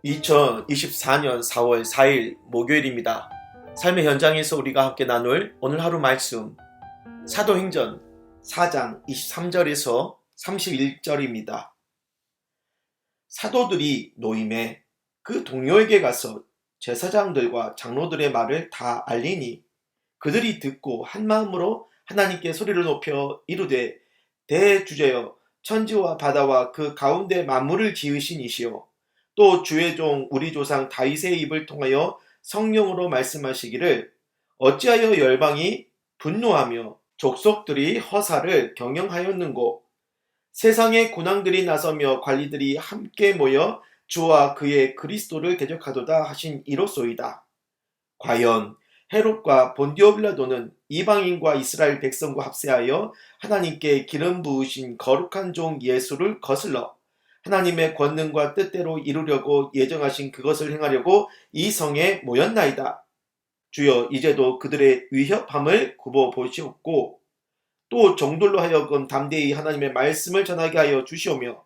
2024년 4월 4일 목요일입니다. 삶의 현장에서 우리가 함께 나눌 오늘 하루 말씀 사도행전 4장 23절에서 31절입니다. 사도들이 노임에 그 동료에게 가서 제사장들과 장로들의 말을 다 알리니 그들이 듣고 한마음으로 하나님께 소리를 높여 이르되 대주제여 천지와 바다와 그 가운데 만물을 지으신 이시여 또 주의 종 우리 조상 다윗의 입을 통하여 성령으로 말씀하시기를 어찌하여 열방이 분노하며 족속들이 허사를 경영하였는고 세상의 군왕들이 나서며 관리들이 함께 모여 주와 그의 그리스도를 대적하도다 하신 이로소이다. 과연 헤롯과 본디오 빌라도는 이방인과 이스라엘 백성과 합세하여 하나님께 기름 부으신 거룩한 종 예수를 거슬러 하나님의 권능과 뜻대로 이루려고 예정하신 그것을 행하려고 이 성에 모였나이다. 주여 이제도 그들의 위협함을 굽어 보시옵고 또 종들로 하여금 담대히 하나님의 말씀을 전하게 하여 주시오며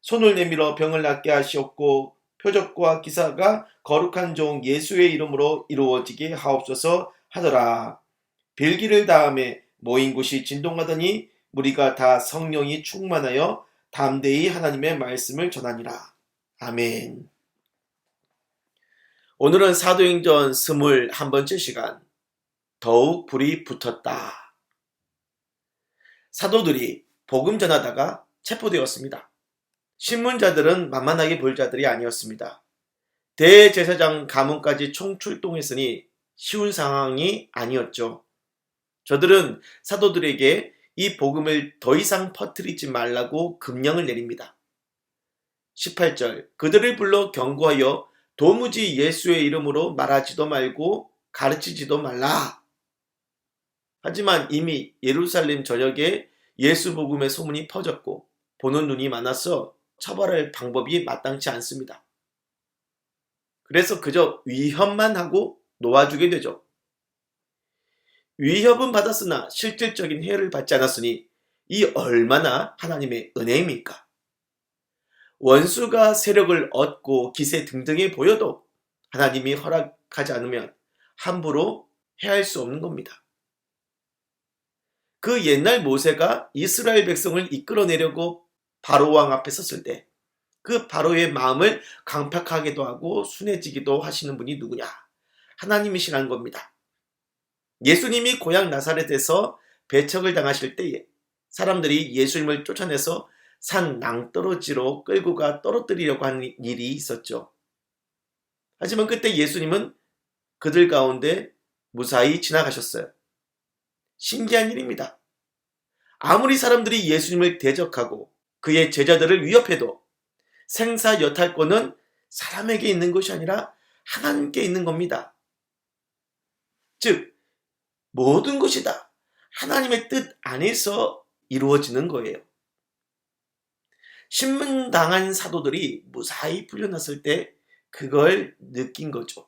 손을 내밀어 병을 낫게 하시옵고 표적과 기사가 거룩한 종 예수의 이름으로 이루어지게 하옵소서 하더라. 빌기를 다음에 모인 곳이 진동하더니 무리가 다 성령이 충만하여 담대히 하나님의 말씀을 전하니라. 아멘. 오늘은 사도행전 21번째 시간 더욱 불이 붙었다. 사도들이 복음 전하다가 체포되었습니다. 신문자들은 만만하게 볼 자들이 아니었습니다. 대제사장 가문까지 총출동했으니 쉬운 상황이 아니었죠. 저들은 사도들에게 이 복음을 더 이상 퍼뜨리지 말라고 금령을 내립니다. 18절 그들을 불러 경고하여 도무지 예수의 이름으로 말하지도 말고 가르치지도 말라. 하지만 이미 예루살렘 전역에 예수 복음의 소문이 퍼졌고 보는 눈이 많아서 처벌할 방법이 마땅치 않습니다. 그래서 그저 위협만 하고 놓아주게 되죠. 위협은 받았으나 실질적인 해를 받지 않았으니 이 얼마나 하나님의 은혜입니까? 원수가 세력을 얻고 기세 등등해 보여도 하나님이 허락하지 않으면 함부로 해할 수 없는 겁니다. 그 옛날 모세가 이스라엘 백성을 이끌어내려고 바로 왕 앞에 섰을 때 그 바로의 마음을 강팍하게도 하고 순해지기도 하시는 분이 누구냐? 하나님이시라는 겁니다. 예수님이 고향 나사렛에서 배척을 당하실 때에 사람들이 예수님을 쫓아내서 산 낭떠러지로 끌고 가 떨어뜨리려고 하는 일이 있었죠. 하지만 그때 예수님은 그들 가운데 무사히 지나가셨어요. 신기한 일입니다. 아무리 사람들이 예수님을 대적하고 그의 제자들을 위협해도 생사여탈권은 사람에게 있는 것이 아니라 하나님께 있는 겁니다. 즉 모든 것이 다 하나님의 뜻 안에서 이루어지는 거예요. 신문당한 사도들이 무사히 풀려났을 때 그걸 느낀 거죠.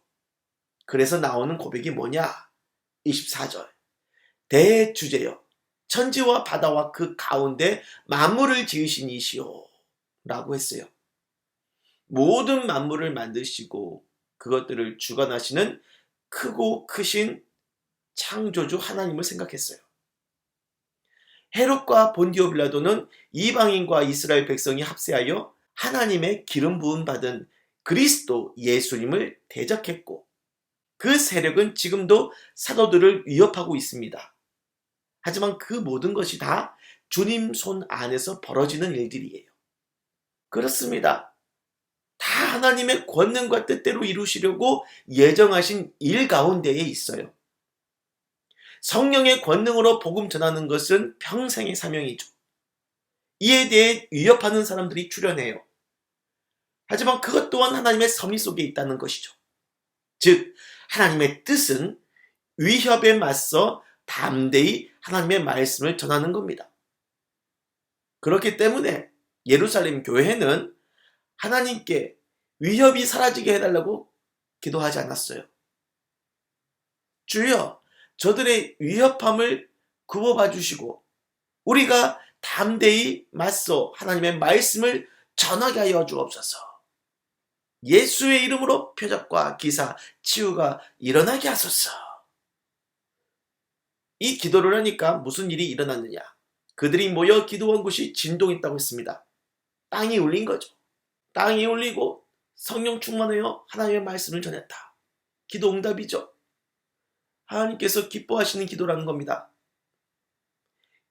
그래서 나오는 고백이 뭐냐? 24절 대주제여 천지와 바다와 그 가운데 만물을 지으신 이시오 라고 했어요. 모든 만물을 만드시고 그것들을 주관하시는 크고 크신 창조주 하나님을 생각했어요. 헤롯과 본디오 빌라도는 이방인과 이스라엘 백성이 합세하여 하나님의 기름 부음 받은 그리스도 예수님을 대적했고 그 세력은 지금도 사도들을 위협하고 있습니다. 하지만 그 모든 것이 다 주님 손 안에서 벌어지는 일들이에요. 그렇습니다. 다 하나님의 권능과 뜻대로 이루시려고 예정하신 일 가운데에 있어요. 성령의 권능으로 복음 전하는 것은 평생의 사명이죠. 이에 대해 위협하는 사람들이 출현해요. 하지만 그것 또한 하나님의 섭리 속에 있다는 것이죠. 즉 하나님의 뜻은 위협에 맞서 담대히 하나님의 말씀을 전하는 겁니다. 그렇기 때문에 예루살렘 교회는 하나님께 위협이 사라지게 해달라고 기도하지 않았어요. 주여 저들의 위협함을 굽어봐 주시고 우리가 담대히 맞서 하나님의 말씀을 전하게 하여 주옵소서. 예수의 이름으로 표적과 기사, 치유가 일어나게 하소서. 이 기도를 하니까 무슨 일이 일어났느냐? 그들이 모여 기도한 곳이 진동했다고 했습니다. 땅이 울린 거죠. 땅이 울리고 성령 충만하여 하나님의 말씀을 전했다. 기도 응답이죠. 하나님께서 기뻐하시는 기도라는 겁니다.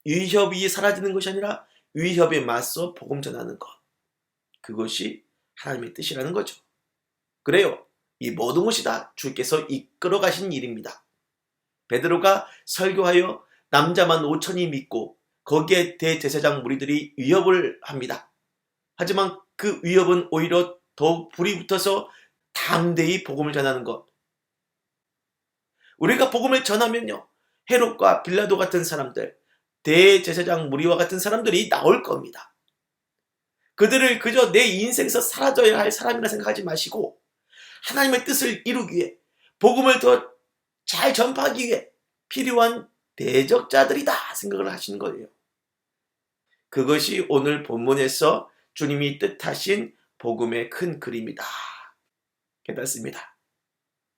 위협이 사라지는 것이 아니라 위협에 맞서 복음 전하는 것. 그것이 하나님의 뜻이라는 거죠. 그래요. 이 모든 것이 다 주께서 이끌어 가신 일입니다. 베드로가 설교하여 남자만 5천이 믿고 거기에 대제사장 무리들이 위협을 합니다. 하지만 그 위협은 오히려 더욱 불이 붙어서 담대히 복음을 전하는 것. 우리가 복음을 전하면요, 헤롯과 빌라도 같은 사람들, 대제사장 무리와 같은 사람들이 나올 겁니다. 그들을 그저 내 인생에서 사라져야 할 사람이라 생각하지 마시고 하나님의 뜻을 이루기 위해, 복음을 더 잘 전파하기 위해 필요한 대적자들이다 생각을 하시는 거예요. 그것이 오늘 본문에서 주님이 뜻하신 복음의 큰 그림이다. 깨닫습니다.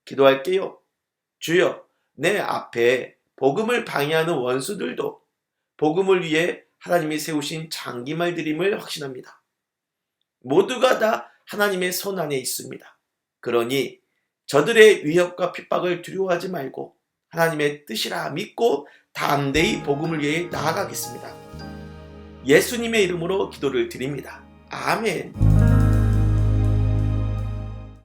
기도할게요. 주여, 내 앞에 복음을 방해하는 원수들도 복음을 위해 하나님이 세우신 장기말 드림을 확신합니다. 모두가 다 하나님의 손 안에 있습니다. 그러니 저들의 위협과 핍박을 두려워하지 말고 하나님의 뜻이라 믿고 담대히 복음을 위해 나아가겠습니다. 예수님의 이름으로 기도를 드립니다. 아멘.